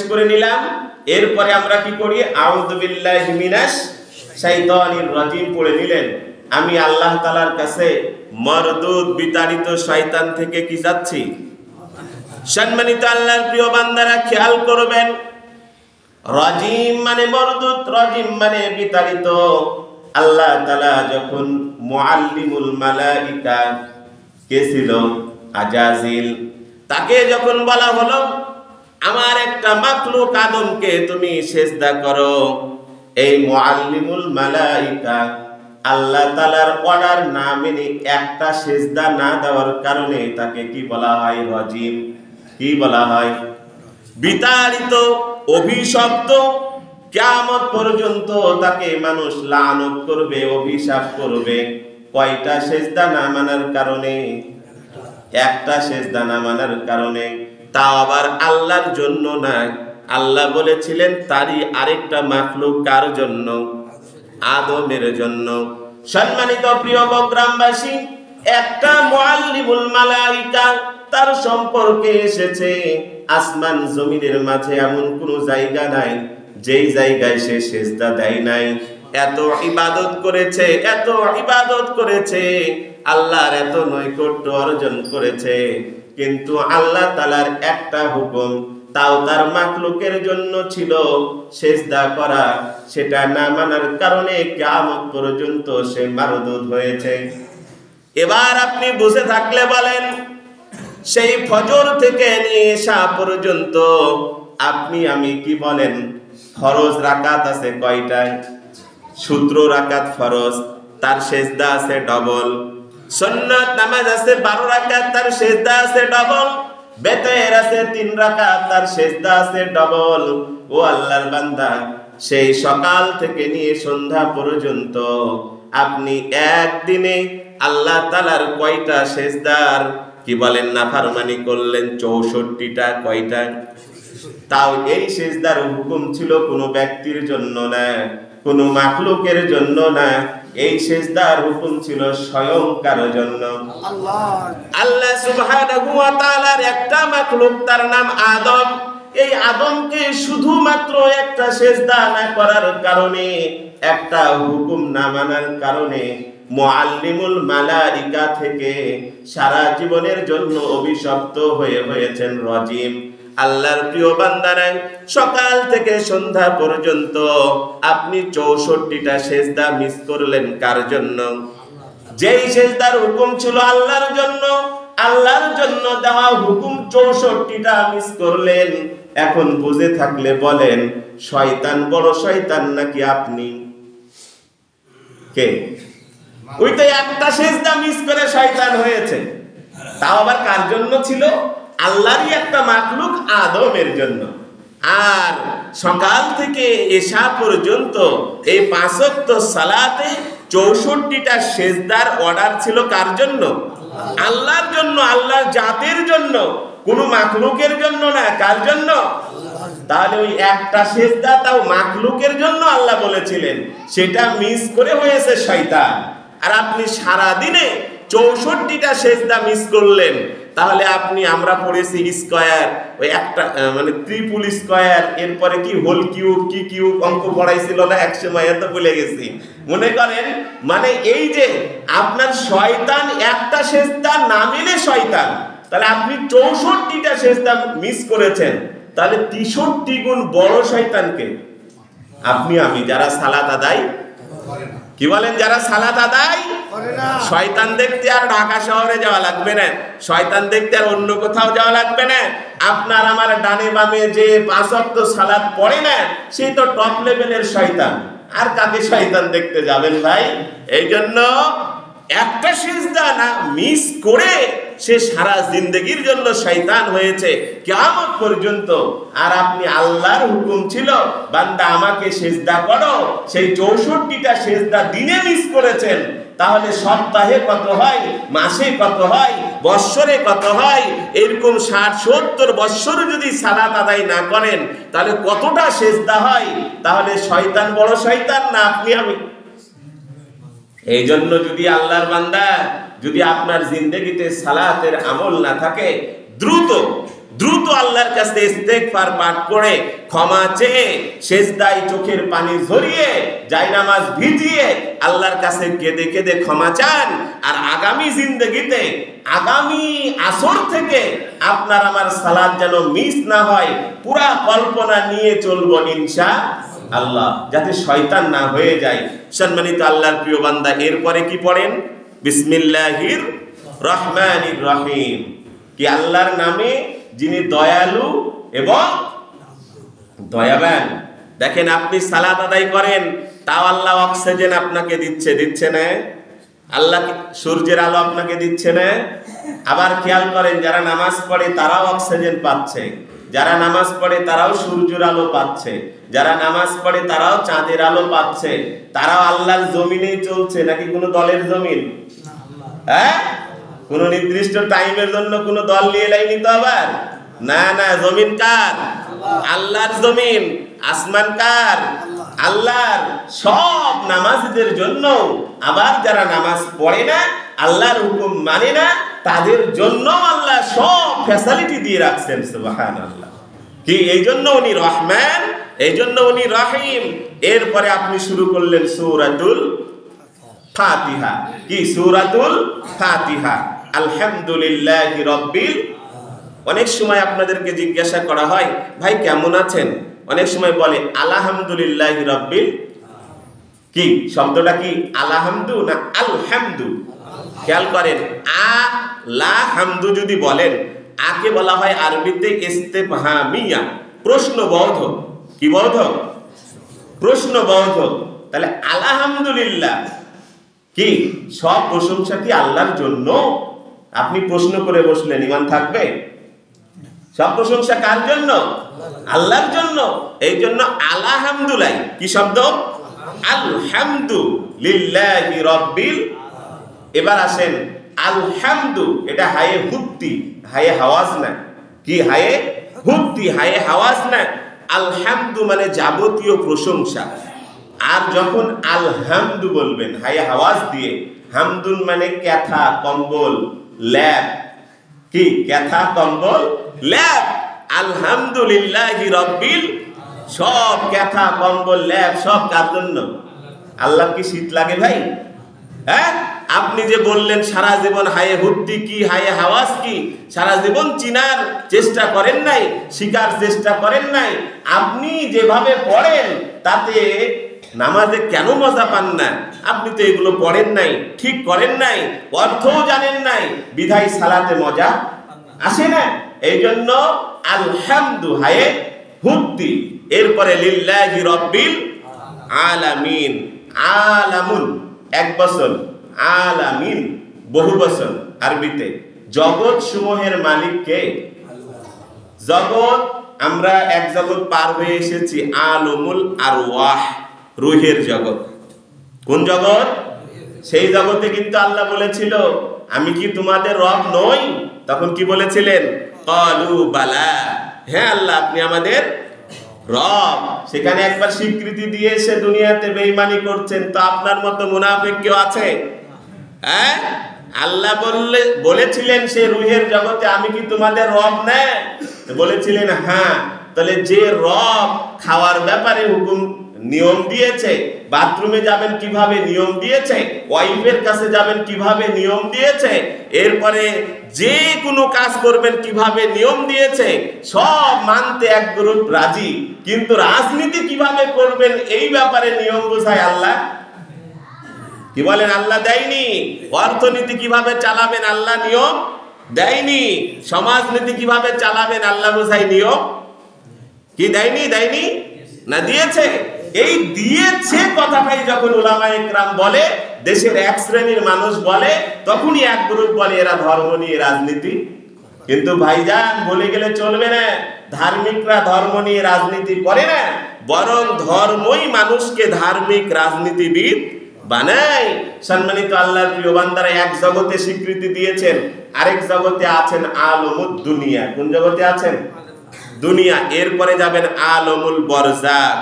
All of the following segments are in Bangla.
করে নিলাম, এরপরে আমরা কি করি? আউযু বিল্লাহি মিনাশ শাইতানির রাজিম পড়ে নিলেন। আমি আল্লাহ তাআলার কাছে মরদুদ বিতাড়িত শয়তান থেকে কি যাচ্ছি? সম্মানিত আল্লাহর প্রিয় বান্দারা খেয়াল করবেন, রাজিম মানে মরদুদ, রাজিম মানে বিতাড়িত। আল্লাহ তাআলা যখন মুআল্লিমুল মালাইকা কে ছিল? আজাজিল, তাকে যখন বলা হলো আমার একটা মাখলুক আদমকে তুমি সিজদা করো, এই মুআল্লিমুল মালাইকা আল্লাহ তাআলার অর্ডার না মেনে একটা সিজদা না দেওয়ার কারণে তাকে কি বলা হয়? রাজিম। কি বলা হয়? বিতাড়িত, অভিশপ্ত। কিয়ামত পর্যন্ত তাকে মানুষ লানত করবে, অভিশাপ করবে। কয়টা সিজদা না মানার কারণে? একটা সিজদা না মানার কারণে। তাও আবার আল্লাহর জন্য না। আল্লাহ বলেছিলেন তারই আরেকটা মাখলুক কার জন্য? আদমের জন্য। সম্মানিত প্রিয় গ্রামবাসী, একটা মুআল্লিমুল মালাইকা তার সম্পর্কে এসেছে। আসমান জমিনের মাঝে এমন কোন জায়গা নাই যেই জায়গায় সে সিজদা দেয় নাই। এত ইবাদত করেছে, এত ইবাদত করেছে, আল্লাহর এত নৈকট্য অর্জন করেছে, কিন্তু আল্লাহ তাআলার একটা হুকুম তাও তার মাখলুকের জন্য ছিল সিজদা করা, সেটা না মানার কারণে কিয়ামত পর্যন্ত সে মারদুদ হয়েছে। এবার আপনি বুঝে থাকলে বলেন, সেই ফজর থেকে নিয়ে এশা পর্যন্ত আপনি আমি কি বলেন? ফরজ রাকাত আছে কয়টা? 17 রাকাত ফরজ, তার সিজদা আছে ডবল। সুন্নাত নামাজ আছে 12 রাকাত, তার সিজদা আছে ডবল। বেতের আছে 3 রাকাত, তার সিজদা আছে ডবল। ও আল্লাহর বান্দা, সেই সকাল থেকে নিয়ে সন্ধ্যা পর্যন্ত আপনি একদিনে আল্লাহ তাআলার কয়টা সিজদার কি বলেন নাফরমানি করলেন? 64টা। কয়টা? তাও এই সিজদার হুকুম ছিল কোনো ব্যক্তির জন্য না, কোনো মাখলুকের জন্য না। এই সিজদার হুকুম ছিল স্বয়ং কার জন্য? আল্লাহ সুবহানাহু ওয়া তাআলার একটা মাখলুক, তার নাম আদম। এই আদমকে শুধুমাত্র একটা সিজদা না করার কারণে, একটা হুকুম না মানার কারণে মুআল্লিমুল মালাইকা থেকে সারা জীবনের জন্য অভিশপ্ত হয়েছেন রাজিম। আল্লাহর প্রিয় বান্দারা, সকাল থেকে সন্ধ্যা পর্যন্ত আপনি 64টা সিজদা মিস করলেন কার জন্য? যেই সিজদার হুকুম ছিল আল্লাহর জন্য, আল্লাহর জন্য দেওয়া হুকুম 64টা মিস করলেন। এখন বুঝে থাকলে বলেন, শয়তান বড় শয়তান নাকি আপনি? কে? ওই তো একটা সিজদা মিস করে শয়তান হয়েছে। তাও আবার কার জন্য ছিল? আল্লাহরই একটা মাখলুক আদমের জন্য। আর সকাল থেকে এশা পর্যন্ত এই 5 ওয়াক্ত সালাতে 64টা সিজদার অর্ডার ছিল কার জন্য? আল্লাহর জন্য, আল্লাহর জাতের জন্য, কোন মাখলুকের জন্য না। কার জন্য? তাহলে ওই একটা সিজদা তাও মাখলুকের জন্য আল্লাহ বলেছিলেন, সেটা মিস করে হয়েছে শয়তান। আর আপনি সারা দিনে 64টা সিজদা মিস করলেন। তাহলে আপনি, আমরা পড়েছি স্কয়ার, ওই একটা মানে ট্রিপল স্কয়ার, এরপরে কি হোল কিউব, কি কিউব অঙ্ক পড়াইছিল না এক সময়, এত ভুলে গেছি। মনে করেন, মানে এই যে আপনার শয়তান একটা সিজদা না মিলে শয়তান, তাহলে আপনি 64টা সিজদা মিস করেছেন। তাহলে 63 গুণ বড় শয়তানকে আপনি আমি যারা সালাত আদায় কি বলেন, যারা সালাত আদায় করে না, শয়তান দেখতে আর ঢাকা শহরে যাওয়া লাগবে না, শয়তান দেখতে আর অন্য কোথাও যাওয়া লাগবে না। আপনার আমার ডানে বামে যে 5 ওয়াক্ত সালাত পড়ে না, সেই তো টপ লেভেলের শয়তান। আর কাকে শয়তান দেখতে যাবেন ভাই? এই জন্য একটা সিজদা না মিস করে সে সারা জিন্দেগির জন্য শয়তান হয়েছে কিয়ামত পর্যন্ত। আর আপনি, আল্লাহর হুকুম ছিল বান্দা আমাকে সিজদা করো, সেই 64টা সিজদা দিনে মিস করেছেন। তাহলে সপ্তাহে কত হয়, মাসে কত হয়, বৎসরে কত হয়? এরকম 60-70 বৎসর যদি সালাত আদায় না করেন, তাহলে কতটা সিজদা হয়? তাহলে শয়তান বড় শয়তান না আপনি আমি? এই জন্য যদি আল্লাহর বান্দা, যদি আপনার জিন্দেগিতে সালাতের আমল না থাকে, দ্রুত দ্রুত আল্লাহর কাছে ইস্তেগফার পাঠ করে ক্ষমা চেয়ে সেজদায় চোখের পানি ঝরিয়ে জায়নামাজ ভিজিয়ে আল্লাহর কাছে কেঁদে কেঁদে ক্ষমা চান। আর আগামী জিন্দেগিতে আগামী আসর থেকে আপনার আমার সালাত যেন মিস না হয়, পুরা কল্পনা নিয়ে চলবো ইনশাআল্লাহ, যাতে শয়তান না হয়ে যায়। সম্মানিত আল্লাহর প্রিয় বান্দা, এরপরে কি পড়েন? বিসমিল্লাহির রহমানির রহিম। কি আল্লাহর নামে যিনি দয়ালু এবং দয়াবান। দেখেন, আপনি সালাত আদায় করেন, তাও আল্লাহ অক্সিজেন আপনাকে দিচ্ছে না? আল্লাহ সূর্যের আলো আপনাকে দিচ্ছে না? আবার খেয়াল করেন, যারা নামাজ পড়ে তারাও অক্সিজেন পাচ্ছে, যারা নামাজ পড়ে তারাও সূর্যের আলো পাচ্ছে, যারা নামাজ পড়ে তারাও চাঁদের আলো পাচ্ছে। তারাও আল্লাহর জমিনেই চলছে, নাকি কোনো দলের জমিন? হ্যাঁ, কোন নির্দিষ্ট টাইমের জন্য কোন দল নিয়ে লাইনি তো আবার না, না। জমিন কার? আল্লাহর জমিন। আসমান কার? আল্লাহর। সব নামাজীদের জন্য, আবার যারা নামাজ পড়ে না, আল্লাহর হুকুম মানে না, তাদের জন্য আল্লাহ সব ফ্যাসিলিটি দিয়ে রাখছেন। সুবহানাল্লাহ। কি এই জন্য উনি রহমান, এই জন্য উনি রহিম। এরপরে আপনি শুরু করলেন সূরাতুল ফাতিহা। কি সূরাতুল ফাতিহা? আলহামদুলিল্লাহি রাব্বিল। অনেক সময় আপনাদেরকে জিজ্ঞাসা করা হয়, ভাই কেমন আছেন? অনেক সময় বলে আলহামদুলিল্লাহি রাব্বিল। কি শব্দটা কি আলহামদু না আলহামদু? খেয়াল করেন, আ লা হামদু যদি বলেন, আকে বলা হয় আরবিতে ইস্তেফহামিয়া, প্রশ্নবোধক। কি বোধক? প্রশ্নবোধক। তাহলে আলহামদুলিল্লাহ কি সব প্রশংসা কি আল্লাহর জন্য? আপনি প্রশ্ন করে বসলেন, ঈমান থাকবে? সব প্রশংসা কার জন্য? আল্লাহর জন্য। এই জন্য আলহামদুলিল্লাহ কি শব্দ? আলহামদুলিল্লাহি রাব্বিল। এবার আসেন আলহামদু, এটা হায়ে হুত্তি, হায়ে হাওয়াজ না। কি হায়ে হুত্তি, হায়ে হাওয়াজ না। আলহামদু মানে যাবতীয় প্রশংসা। আর যখন আলহামদু বলবেন হায়ে হাওয়াজ দিয়ে, হামদুন মানে ক্যাথা কম্বল ল্যাপ। কি ক্যাথা কম্বল ল্যাপ। আলহামদুলিল্লাহি রাব্বিল, সব ক্যাথা কম্বল ল্যাপ সব কার জন্য? আল্লাহ। কি শীত লাগে ভাই? হ্যাঁ, আপনি যে বললেন সারা জীবন হায়ে হুত্তি কি, হায়ে হাওয়াজ কি, সারা জীবন চিনার চেষ্টা করেন নাই, শিকার চেষ্টা করেন নাই। আপনি যেভাবে পড়েন তাতে নামাজে কেন মজা পান না? আপনি তো এগুলো পড়েন নাই, ঠিক করেন নাই, অর্থও জানেন নাই, বিধায় সালাতে মজা আসে না। এই জন্য আলহামদু হায়ে হুত্তি। এরপরে লিল্লাহি রাব্বিল আলামিন। আলামুন এক বছর, আলামিন বহু বছর। আরবিতে জগৎ সমূহের মালিক কে? জগৎ, আমরা এক জগৎ পার হয়ে এসেছি, আলমুল আরওয়াহ, রুহের জগৎ। কোন জগৎ? সেই জগতে কিন্তু আল্লাহ বলেছিল, আমি কি তোমাদের রব নই? তখন কি বলেছিলেন? ক্বালু বালা, হ্যাঁ আল্লাহ আপনি আমাদের রব। সেখানে একবার স্বীকৃতি দিয়ে এসে দুনিয়াতে বেঈমানি করছেন, তো আপনার মতো মুনাফিক কেউ আছে? হ্যাঁ, আল্লাহ বলেছিলেন সে রুহের জগতে, আমি কি তোমাদের রব না? বলেছিলেন হ্যাঁ। তাহলে যে রব খাওয়ার ব্যাপারে হুকুম নিয়ম দিয়েছে, বাথরুমে যাবেন কিভাবে নিয়ম দিয়েছে, ওয়াইফের কাছে যাবেন কিভাবে নিয়ম দিয়েছে, এরপরে যে কোনো কাজ করবেন কিভাবে নিয়ম দিয়েছে, সব মানতে এক গ্রুপ রাজি, কিন্তু রাজনীতি কিভাবে করবেন এই ব্যাপারে নিয়ম বোঝায় আল্লাহ। কি বলেন? আল্লাহ দেয়নি। অর্থনীতি কিভাবে চালাবেন আল্লাহ নিয়ম দেয়নি। সমাজনীতি কিভাবে চালাবেন আল্লাহ বোঝায় নিয়ম কি দেয়নি? দেয়নি না, দিয়েছে। এই দিয়েছে কথাটাই যখন উলামায়ে কেরাম বলে, দেশের এক শ্রেণীর মানুষ বলে, তখনই এক গ্রুপ বলে এরা ধর্ম নিয়ে রাজনীতি। কিন্তু ভাইজান বলে গেলে চলবে না, ধার্মিকরা ধর্ম নিয়ে রাজনীতি করে না, বরং ধর্মই মানুষকে ধার্মিক রাজনীতিবিদ বানায়। সম্মানিত আল্লাহর প্রিয় বান্দারা, এক জগতে স্বীকৃতি দিয়েছেন, আরেক জগতে আছেন আলমুদ দুনিয়া। কোন জগতে আছেন? দুনিয়া। এরপরে যাবেন আলমুল বরজাক।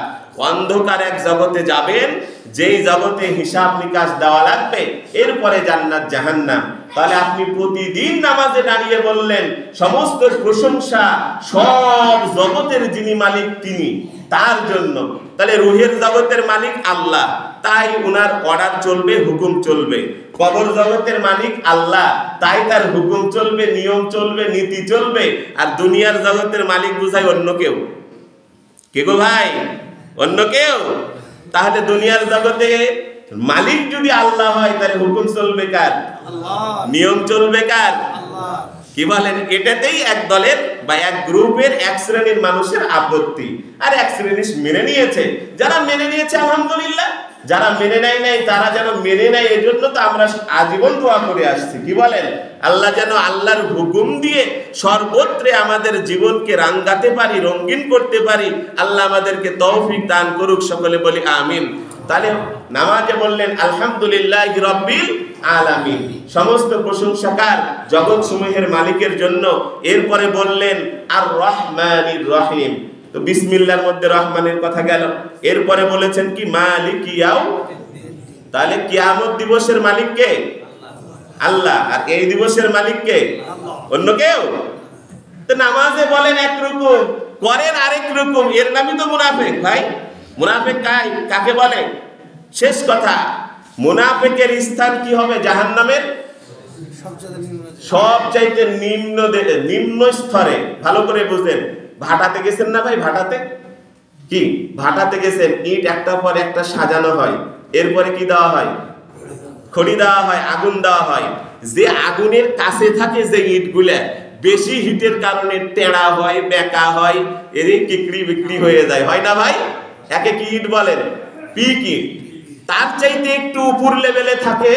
অন্ধকার এক জগতে যাবেন, যেই জগতে হিসাব নিকাশ দেওয়া লাগবে, এরপরে জান্নাত জাহান্নাম। তাহলে আপনি প্রতিদিন নামাজে দাঁড়িয়ে বললেন সমস্ত প্রশংসা সব জগতের যিনি মালিক তিনি, তার জন্য। তাহলে রুহের জগতের মালিক আল্লাহ, তাই উনার অর্ডার চলবে, হুকুম চলবে। কবর জগতের মালিক আল্লাহ, তাই তার হুকুম চলবে, নিয়ম চলবে, নীতি চলবে। আর দুনিয়ার জগতের মালিক বুঝায় অন্য কেউ। কে গো ভাই? অন্য কেউ। তাহলে দুনিয়ার জগতে মালিক যদি আল্লাহ হয়, তাহলে হুকুম চলবে কার? নিয়ম চলবে কার? কি বলেন? এটাতেই এক দলের বা এক গ্রুপের এক শ্রেণীর মানুষের আপত্তি। আর এক শ্রেণী মেনে নিয়েছে। যারা মেনে নিয়েছে আলহামদুলিল্লাহ, যারা মেনে নেয় নাই তারা যেন মেনে নেয়, এজন্য তো আমরা আজীবন দোয়া করে আসছি। কি বলেন? আল্লাহ যেন আল্লাহর হুকুম দিয়ে সর্বত্রে আমাদের জীবনকে রাঙ্গাতে পারি, রঙিন করতে পারি। আল্লাহ আমাদেরকে তৌফিক দান করুক, সকলে বলি আমিন। তাহলে নামাজে বললেন আলহামদুলিল্লাহি রাব্বিল আলামিন, সমস্ত প্রশংসাকার জগৎ সমূহের মালিকের জন্য। এরপরে বললেন আর রহমানির রহিম, তো বিসমিল্লাহর মধ্যে রহমানের কথা গেল। এরপরে বলেছেন কি মালিক ইয়াও, তাহলে কিয়ামত দিবসের মালিক কে? আল্লাহ। আর এই দিবসের মালিক কে? অন্য কেউ? তো নামাজে বলেন একরকম, করেন আরেক রকম, এর নামই তো মুনাফিক ভাই। মুনাফিক কাকে বলে? শেষ কথা, মুনাফিকের স্থান কি হবে? জাহান্নামের সবচাইতে নিম্ন স্তরে। ভালো করে বুঝেন। ভাটাতে গেছেন না ভাই? ভাটাতে কি? ভাটাতে গেছেন, ইট একটার পর একটা সাজানো হয়, এরপরে কি দেওয়া হয়? খড়ি দেওয়া হয়, আগুন দেওয়া হয়। যে আগুনের কাছে থাকে যে ইটগুলা, বেশি হিটের কারণে টেড়া হয়, বেঁকা হয়, এর কিকড়ি বিক্রি হয়ে যায়, হয় না ভাই? একে কি ইট বলেন? পিক ইট। তার চাইতে একটু উপর লেভেলে থাকে,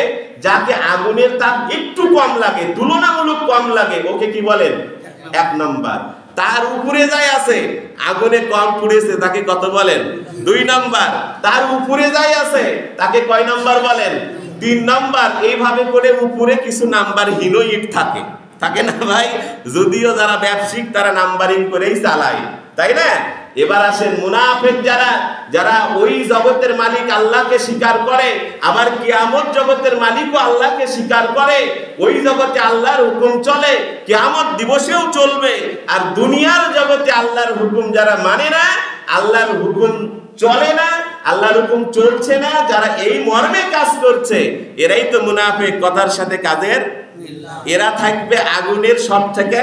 যাকে আগুনের তাপ একটু কম লাগে, তুলনামূলক কম লাগে, ওকে কি বলেন? 1 নাম্বার। তার উপরে যায় আছে, আগুনে কম পুড়েছে, তাকে কত বলেন? 2 নাম্বার। তার উপরে যায় আছে, তাকে কয় নাম্বার বলেন? 3 নাম্বার। এইভাবে করে উপরে কিছু নাম্বারহীন ইট থাকে, থাকে না ভাই? যদিও যারা ব্যবসায়িক তারা নাম্বারিং করেই চালায়, তাই না? এবার আসেন মুনাফিক যারা ওই জগতের মালিক আল্লাহকে স্বীকার করে, আবার কিয়ামত জগতের মালিকও আল্লাহকে স্বীকার করে, ওই জগতে আল্লাহর হুকুম চলে, কিয়ামত দিবসেও চলবে। আর দুনিয়ার জগতে আল্লাহর হুকুম যারা মানে না, আল্লাহর হুকুম চলে না, আল্লাহর হুকুম চলছে না, যারা এই মর্মে কাজ করছে, এরাই তো মুনাফিক। কথার সাথে কাজের, এরা থাকবে আগুনের সব থেকে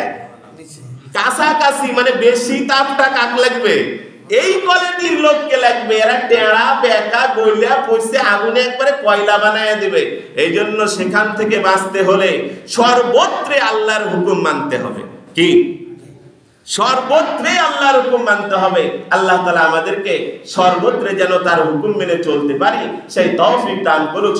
কাছাকাছি, মানে বেশি তাপটা কাক লাগবে? এই কোয়ালিটির লোককে লাগবে। এরা টেড়া বেঁকা গইলা পড়ছে, আগুনে একবারে কয়লা বানায় দিবে। এই জন্য সেখান থেকে বাঁচতে হলে সর্বত্রে আল্লাহর হুকুম মানতে হবে। কি? সর্বত্রে আল্লাহর হুকুম মানতে হবে। আল্লাহ তাআলা আমাদেরকে সর্বত্রে যেন তার হুকুম মেনে চলতে পারি, সেই তৌফিক দান করুক।